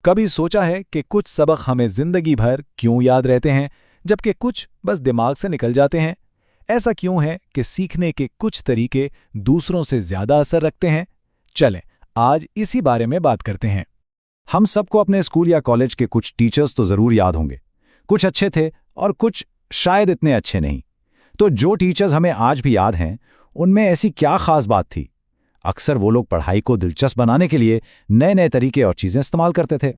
कभी सोचा है कि कुछ सबक हमें जिंदगी भर क्यों याद रहते हैं जबकि कुछ बस दिमाग से निकल जाते हैं? ऐसा क्यों है कि सीखने के कुछ तरीके दूसरों से ज्यादा असर रखते हैं? चलें आज इसी बारे में बात करते हैं। हम सबको अपने स्कूल या कॉलेज के कुछ टीचर्स तो जरूर याद होंगे। कुछ अच्छे थे और कुछ शायद इतने अच्छे नहीं। तो जो टीचर्स हमें आज भी याद हैं, उनमें ऐसी क्या खास बात थी? अक्सर वो लोग पढ़ाई को दिलचस्प बनाने के लिए नए नए तरीके और चीजें इस्तेमाल करते थे।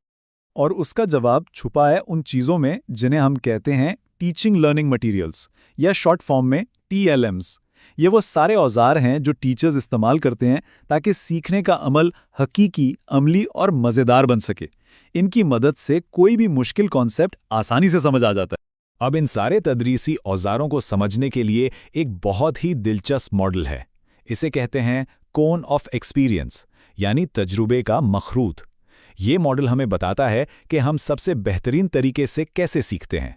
और उसका जवाब छुपा है उन चीज़ों में जिन्हें हम कहते हैं टीचिंग लर्निंग मटेरियल्स या शॉर्ट फॉर्म में TLMs। ये वो सारे औजार हैं जो टीचर्स इस्तेमाल करते हैं ताकि सीखने का अमल हकीकी, अमली और मज़ेदार बन सके। इनकी मदद से कोई भी मुश्किल कॉन्सेप्ट आसानी से समझ आ जाता है। अब इन सारे तदरीसी औजारों को समझने के लिए एक बहुत ही दिलचस्प मॉडल है। इसे कहते हैं कोन ऑफ एक्सपीरियंस, यानी तजुर्बे का मखरूत। ये मॉडल हमें बताता है कि हम सबसे बेहतरीन तरीके से कैसे सीखते हैं।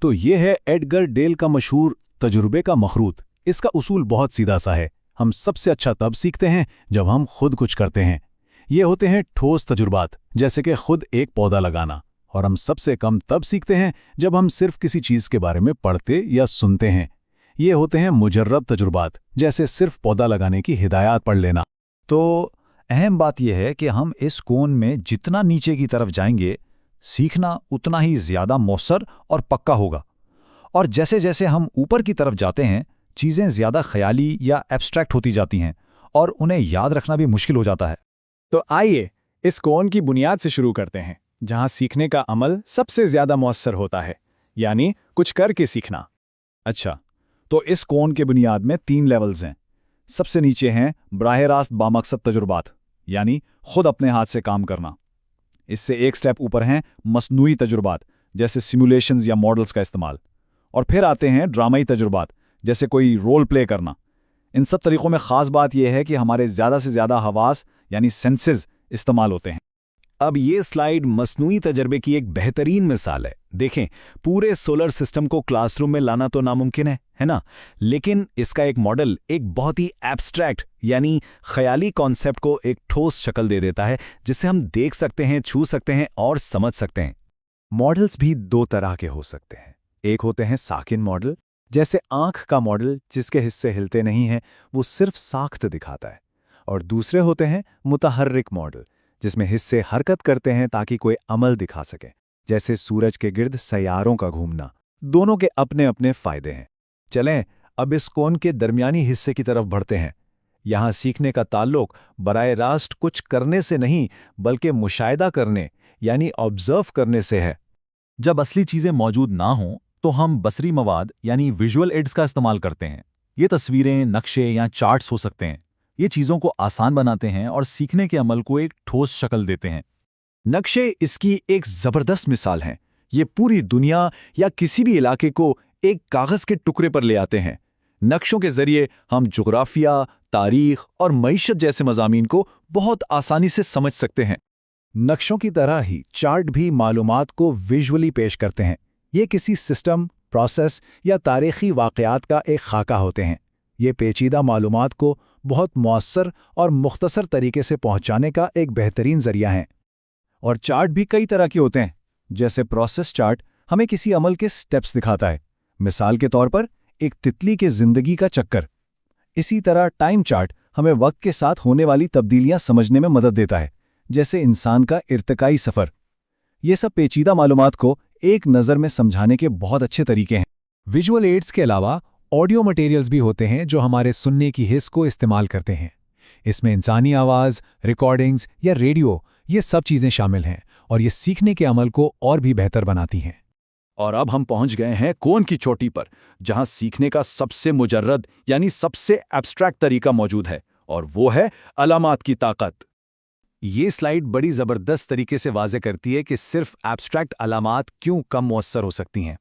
तो ये है एडगर डेल का मशहूर तजुर्बे का मखरूत। इसका उसूल बहुत सीधा सा है। हम सबसे अच्छा तब सीखते हैं जब हम खुद कुछ करते हैं। ये होते हैं ठोस तजुर्बात, जैसे कि खुद एक पौधा लगाना। और हम सबसे कम तब सीखते हैं जब हम सिर्फ किसी चीज़ के बारे में पढ़ते या सुनते हैं। ये होते हैं मुजर्रब तजुर्बात, जैसे सिर्फ पौधा लगाने की हिदायत पढ़ लेना। तो अहम बात यह है कि हम इस कोन में जितना नीचे की तरफ जाएंगे, सीखना उतना ही ज़्यादा मौसर और पक्का होगा। और जैसे जैसे हम ऊपर की तरफ जाते हैं, चीज़ें ज़्यादा ख्याली या एब्स्ट्रैक्ट होती जाती हैं और उन्हें याद रखना भी मुश्किल हो जाता है। तो आइए इस कोन की बुनियाद से शुरू करते हैं, जहां सीखने का अमल सबसे ज़्यादा मौसर होता है, यानी कुछ करके सीखना। अच्छा, तो इस कोन के बुनियाद में 3 लेवल्स हैं। सबसे नीचे हैं बराह रास्त बामकसद तजुर्बात, यानी खुद अपने हाथ से काम करना। इससे एक स्टेप ऊपर हैं मसनूई तजुर्बात, जैसे सिमुलेशंस या मॉडल्स का इस्तेमाल। और फिर आते हैं ड्रामाई तजुर्बात, जैसे कोई रोल प्ले करना। इन सब तरीक़ों में ख़ास बात यह है कि हमारे ज़्यादा से ज़्यादा हवास यानी सेंसेस इस्तेमाल होते हैं। अब ये स्लाइड मसनूई तजर्बे की एक बेहतरीन मिसाल है। देखें, पूरे सोलर सिस्टम को क्लासरूम में लाना तो नामुमकिन है ना? लेकिन इसका एक मॉडल एक बहुत ही एब्स्ट्रैक्ट यानी ख्याली कॉन्सेप्ट को एक ठोस शक्ल दे देता है, जिससे हम देख सकते हैं, छू सकते हैं और समझ सकते हैं। मॉडल्स भी 2 तरह के हो सकते हैं। एक होते हैं साकिन मॉडल, जैसे आँख का मॉडल, जिसके हिस्से हिलते नहीं हैं, वो सिर्फ साख्त दिखाता है। और दूसरे होते हैं मुतहर्रिक मॉडल, जिसमें हिस्से हरकत करते हैं ताकि कोई अमल दिखा सके, जैसे सूरज के गिर्द सैयारों का घूमना। दोनों के अपने अपने फायदे हैं। चलें अब इस कोन के दरमियानी हिस्से की तरफ बढ़ते हैं। यहाँ सीखने का ताल्लुक बराए रास्त कुछ करने से नहीं, बल्कि मुशाहिदा करने यानी ऑब्जर्व करने से है। जब असली चीज़ें मौजूद ना हों तो हम बसरी मवाद यानी विजुअल एड्स का इस्तेमाल करते हैं। ये तस्वीरें, नक्शे या चार्ट्स हो सकते हैं। ये चीज़ों को आसान बनाते हैं और सीखने के अमल को एक ठोस शक्ल देते हैं। नक्शे इसकी एक ज़बरदस्त मिसाल हैं। ये पूरी दुनिया या किसी भी इलाके को एक कागज़ के टुकड़े पर ले आते हैं। नक्शों के ज़रिए हम जुग्राफिया, तारीख और मईशत जैसे मज़ामीन को बहुत आसानी से समझ सकते हैं। नक्शों की तरह ही चार्ट भी मालूमात को विजुअली पेश करते हैं। ये किसी सिस्टम, प्रोसेस या तारीख़ी वाक़यात का एक खाका होते हैं। ये पेचीदा मालूमात को बहुत मौसर और मुख्तसर तरीके से पहुंचाने का एक बेहतरीन ज़रिया है। और चार्ट भी कई तरह के होते हैं। जैसे प्रोसेस चार्ट हमें किसी अमल के स्टेप्स दिखाता है, मिसाल के तौर पर एक तितली के ज़िंदगी का चक्कर। इसी तरह टाइम चार्ट हमें वक्त के साथ होने वाली तब्दीलियां समझने में मदद देता है, जैसे इंसान का इर्तिकाई सफ़र। ये सब पेचीदा मालूमात को एक नज़र में समझाने के बहुत अच्छे तरीके हैं। विजुअल एड्स के अलावा ऑडियो मटेरियल्स भी होते हैं जो हमारे सुनने की हिस्स को इस्तेमाल करते हैं। इसमें इंसानी आवाज़, रिकॉर्डिंग्स या रेडियो, ये सब चीज़ें शामिल हैं और ये सीखने के अमल को और भी बेहतर बनाती हैं। और अब हम पहुंच गए हैं कोन की चोटी पर, जहां सीखने का सबसे मुजर्रद यानी सबसे एब्स्ट्रैक्ट तरीका मौजूद है, और वो है अलामात की ताकत। ये स्लाइड बड़ी ज़बरदस्त तरीके से वाज़े करती है कि सिर्फ एब्स्ट्रैक्ट अलामात क्यों कम मौसर हो सकती हैं।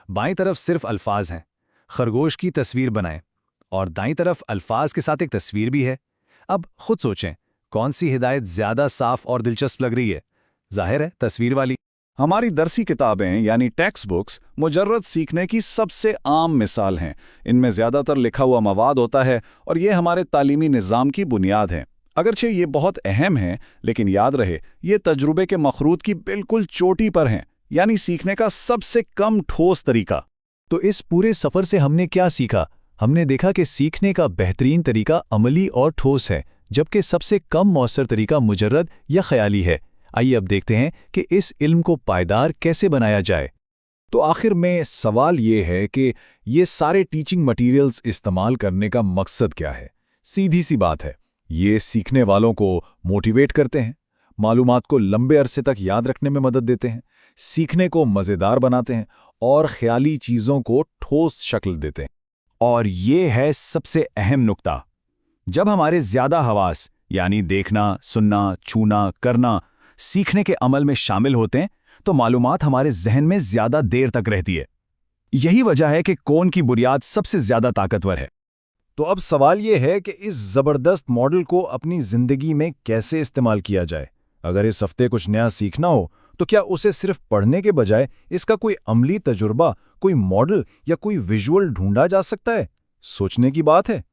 बाईं तरफ सिर्फ अल्फाज हैं, खरगोश की तस्वीर बनाएं, और दाईं तरफ अल्फाज के साथ एक तस्वीर भी है। अब खुद सोचें, कौन सी हिदायत ज़्यादा साफ और दिलचस्प लग रही है? जाहिर है तस्वीर वाली। हमारी दरसी किताबें यानी टेक्स्ट बुक्स मुजर्रद सीखने की सबसे आम मिसाल हैं। इनमें ज़्यादातर लिखा हुआ मवाद होता है और ये हमारे तालीमी निज़ाम की बुनियाद है। अगरचे ये बहुत अहम है, लेकिन याद रहे ये तजुर्बे के मखरूत की बिल्कुल चोटी पर हैं, यानी सीखने का सबसे कम ठोस तरीका। तो इस पूरे सफर से हमने क्या सीखा? हमने देखा कि सीखने का बेहतरीन तरीका अमली और ठोस है, जबकि सबसे कम मौसर तरीका मुजर्रद या ख्याली है। आइए अब देखते हैं कि इस इल्म को पायदार कैसे बनाया जाए। तो आखिर में सवाल ये है कि ये सारे टीचिंग मटेरियल्स इस्तेमाल करने का मकसद क्या है? सीधी सी बात है, ये सीखने वालों को मोटिवेट करते हैं, मालूमात को लंबे अरसे तक याद रखने में मदद देते हैं, सीखने को मज़ेदार बनाते हैं और ख्याली चीज़ों को ठोस शक्ल देते हैं। और ये है सबसे अहम नुक्ता। जब हमारे ज़्यादा हवास यानी देखना, सुनना, छूना, करना सीखने के अमल में शामिल होते हैं तो मालूमात हमारे जहन में ज़्यादा देर तक रहती है। यही वजह है कि कौन की बुनियाद सबसे ज़्यादा ताकतवर है। तो अब सवाल ये है कि इस ज़बरदस्त मॉडल को अपनी ज़िंदगी में कैसे इस्तेमाल किया जाए। अगर इस हफ्ते कुछ नया सीखना हो तो क्या उसे सिर्फ पढ़ने के बजाय इसका कोई अमली तजुर्बा, कोई मॉडल या कोई विजुअल ढूंढा जा सकता है? सोचने की बात है।